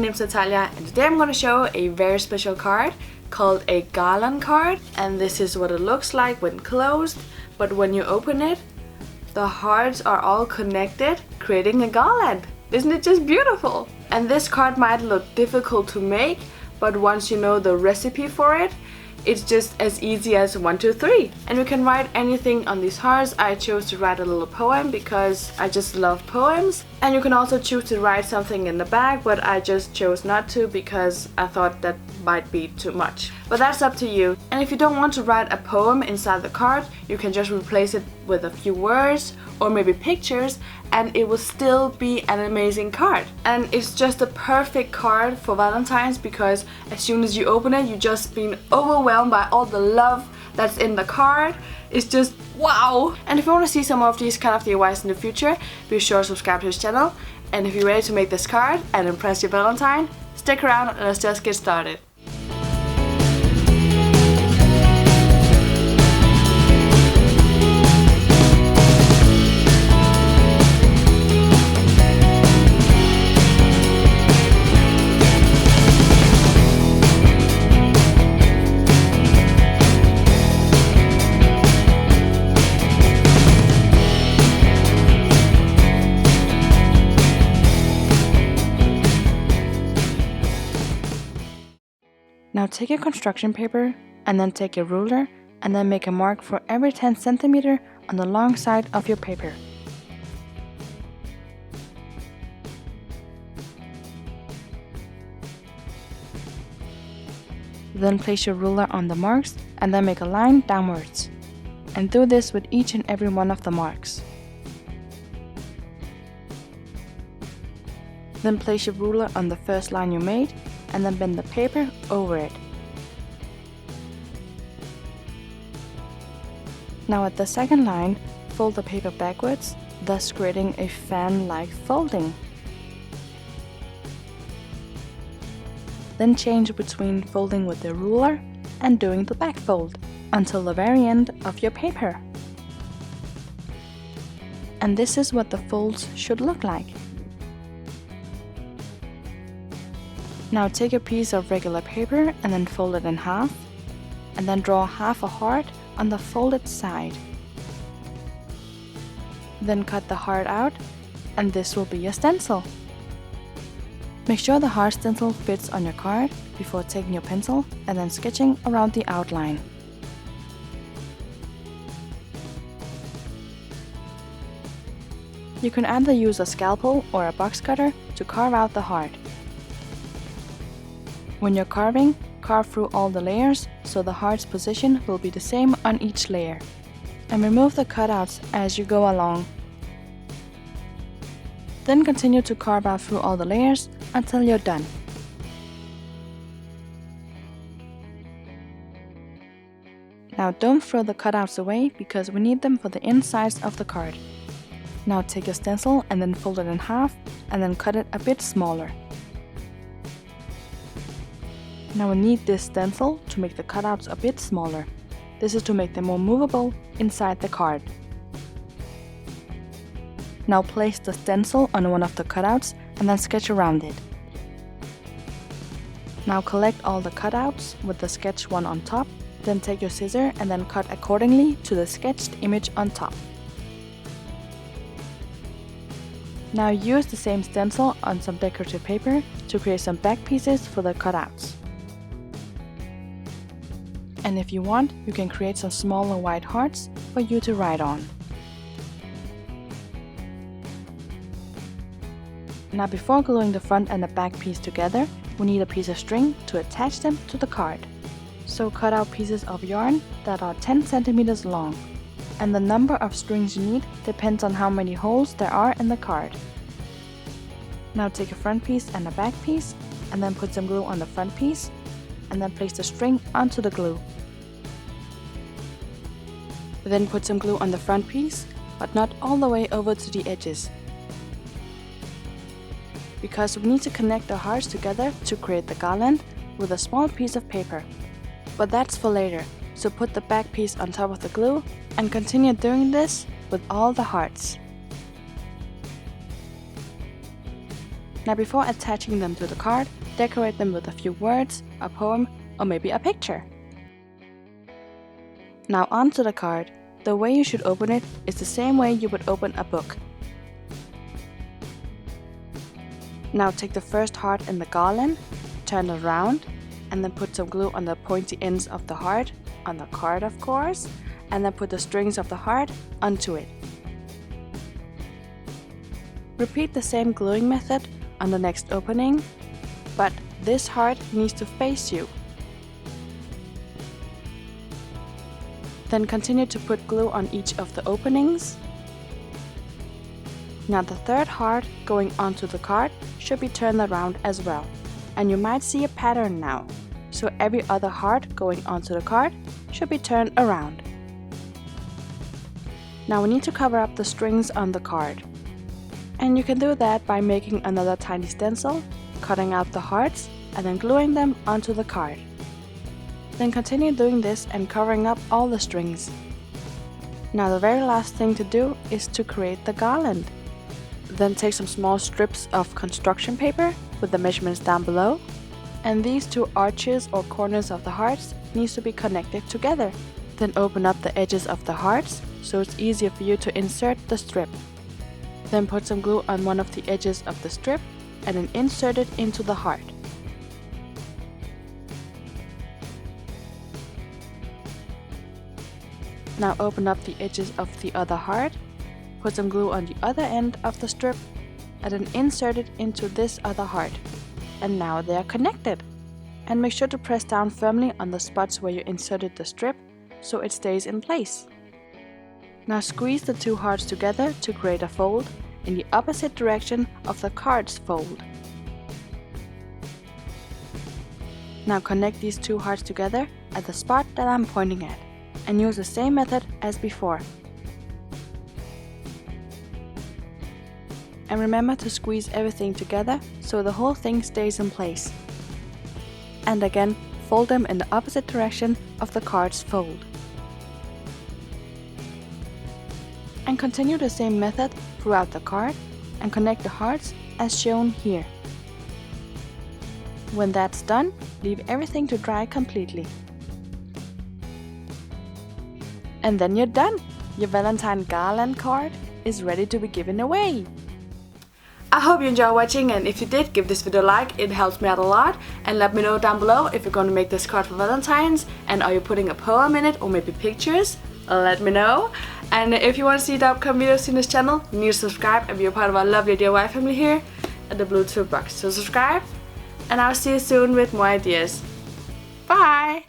name is Natalia, and today I'm going to show a very special card called a Garland card. And this is what it looks like when closed, but when you open it, the hearts are all connected, creating a garland. Isn't it just beautiful? And this card might look difficult to make, but once you know the recipe for it, it's just as easy as 1, 2, 3. And you can write anything on these hearts. I chose to write a little poem because I just love poems. And you can also choose to write something in the back, but I just chose not to because I thought that might be too much. But that's up to you. And if you don't want to write a poem inside the card, you can just replace it with a few words or maybe pictures, and it will still be an amazing card. And it's just a perfect card for Valentine's because as soon as you open it, you've just been overwhelmed by all the love that's in the card. It's just wow! And if you want to see some of these kind of DIYs in the future, be sure to subscribe to this channel. And if you're ready to make this card and impress your Valentine, stick around and let's just get started. Now take your construction paper and then take your ruler and then make a mark for every 10 centimeter on the long side of your paper. Then place your ruler on the marks and then make a line downwards. And do this with each and every one of the marks. Then place your ruler on the first line you made and then bend the paper over it. Now at the second line, fold the paper backwards, thus creating a fan-like folding. Then change between folding with the ruler and doing the back fold until the very end of your paper. And this is what the folds should look like. Now take a piece of regular paper and then fold it in half, and then draw half a heart on the folded side. Then cut the heart out, and this will be your stencil. Make sure the heart stencil fits on your card before taking your pencil and then sketching around the outline. You can either use a scalpel or a box cutter to carve out the heart. When you're carving, carve through all the layers so the heart's position will be the same on each layer. And remove the cutouts as you go along. Then continue to carve out through all the layers until you're done. Now don't throw the cutouts away because we need them for the insides of the card. Now take your stencil and then fold it in half and then cut it a bit smaller. Now we need this stencil to make the cutouts a bit smaller. This is to make them more movable inside the card. Now place the stencil on one of the cutouts and then sketch around it. Now collect all the cutouts with the sketched one on top, then take your scissor and then cut accordingly to the sketched image on top. Now use the same stencil on some decorative paper to create some back pieces for the cutouts. And if you want, you can create some smaller white hearts for you to write on. Now before gluing the front and the back piece together, we need a piece of string to attach them to the card. So cut out pieces of yarn that are 10 centimeters long. And the number of strings you need depends on how many holes there are in the card. Now take a front piece and a back piece, and then put some glue on the front piece, and then place the string onto the glue. Then put some glue on the front piece, but not all the way over to the edges. Because we need to connect the hearts together to create the garland with a small piece of paper. But that's for later, so put the back piece on top of the glue and continue doing this with all the hearts. Now before attaching them to the card, decorate them with a few words, a poem, or maybe a picture. Now onto the card. The way you should open it is the same way you would open a book. Now take the first heart in the garland, turn it around, and then put some glue on the pointy ends of the heart, on the card of course, and then put the strings of the heart onto it. Repeat the same gluing method on the next opening, but this heart needs to face you. Then continue to put glue on each of the openings. Now the third heart going onto the card should be turned around as well, and you might see a pattern now. So every other heart going onto the card should be turned around. Now we need to cover up the strings on the card. And you can do that by making another tiny stencil, cutting out the hearts, and then gluing them onto the card. Then continue doing this and covering up all the strings. Now the very last thing to do is to create the garland. Then take some small strips of construction paper with the measurements down below, and these two arches or corners of the hearts needs to be connected together. Then open up the edges of the hearts so it's easier for you to insert the strip. Then put some glue on one of the edges of the strip and then insert it into the heart. Now open up the edges of the other heart, put some glue on the other end of the strip, and then insert it into this other heart. And now they are connected. And make sure to press down firmly on the spots where you inserted the strip so it stays in place. Now squeeze the two hearts together to create a fold in the opposite direction of the card's fold. Now connect these two hearts together at the spot that I'm pointing at, and use the same method as before. And remember to squeeze everything together so the whole thing stays in place. And again, fold them in the opposite direction of the card's fold. And continue the same method throughout the card and connect the hearts as shown here. When that's done, leave everything to dry completely. And then you're done! Your Valentine garland card is ready to be given away! I hope you enjoyed watching, and if you did, give this video a like, it helps me out a lot. And let me know down below if you're going to make this card for Valentine's, and are you putting a poem in it or maybe pictures? Let me know. And if you want to see the upcoming videos in this channel, you need to subscribe and be a part of our lovely DIY family here at the Bluetooth box. So subscribe, and I'll see you soon with more ideas. Bye!